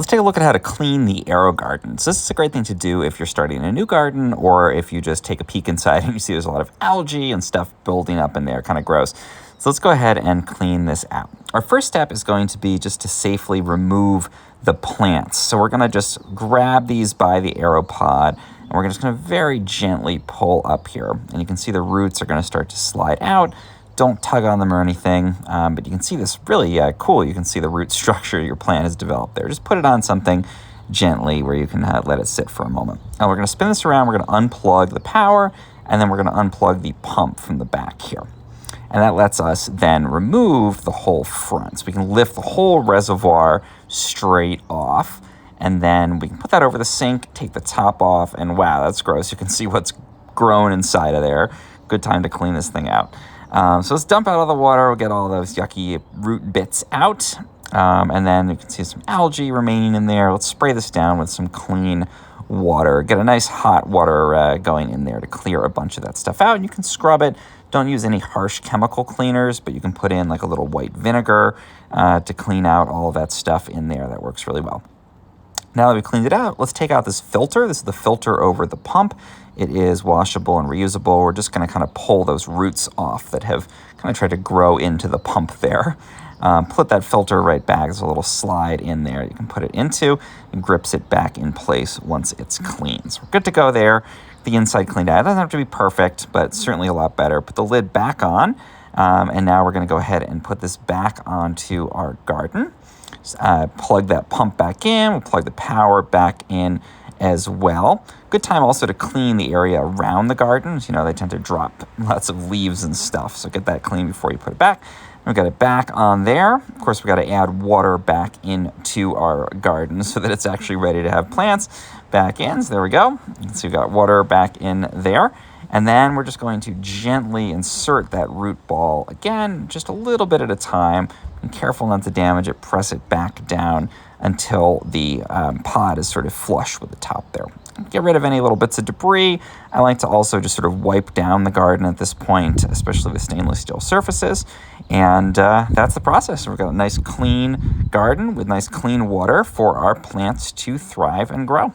Let's take a look at how to clean the Aerogarden. So this is a great thing to do if you're starting a new garden, or if you just take a peek inside and you see there's a lot of algae and stuff building up in there, kind of gross. So let's go ahead and clean this out. Our first step is going to be just to safely remove the plants. So we're going to just grab these by the aeropod, and we're just going to very gently pull up here. And you can see the roots are going to start to slide out. Don't tug on them or anything, but you can see this really cool. You can see the root structure your plant has developed there. Just put it on something gently where you can let it sit for a moment. Now we're going to spin this around. We're going to unplug the power, and then we're going to unplug the pump from the back here. And that lets us then remove the whole front. So we can lift the whole reservoir straight off, and then we can put that over the sink, take the top off, and wow, that's gross. You can see what's grown inside of there. Good time to clean this thing out. So let's dump out all the water. We'll get all those yucky root bits out. And then you can see some algae remaining in there. Let's spray this down with some clean water. Get a nice hot water going in there to clear a bunch of that stuff out. And you can scrub it. Don't use any harsh chemical cleaners, but you can put in like a little white vinegar to clean out all of that stuff in there. That works really well. Now that we've cleaned it out, let's take out this filter. This is the filter over the pump. It is washable and reusable. We're just going to kind of pull those roots off that have kind of tried to grow into the pump there. Put that filter right back. There's a little slide in there you can put it into, and grips it back in place once it's clean. So we're good to go there. The inside cleaned out. It doesn't have to be perfect, but it's certainly a lot better. Put the lid back on, and now we're going to go ahead and put this back onto our garden. Plug that pump back in. We'll plug the power back in as well. Good time also to clean the area around the gardens. You know, they tend to drop lots of leaves and stuff, so get that clean before you put it back. We've got it back on there. Of course, we've got to add water back into our garden so that it's actually ready to have plants back in. So there we go. You can see we've got water back in there. And then we're just going to gently insert that root ball again, just a little bit at a time. Be careful not to damage it. Press it back down until the pod is sort of flush with the top there. Get rid of any little bits of debris. I like to also just sort of wipe down the garden at this point, especially the stainless steel surfaces. And that's the process. We've got a nice clean garden with nice clean water for our plants to thrive and grow.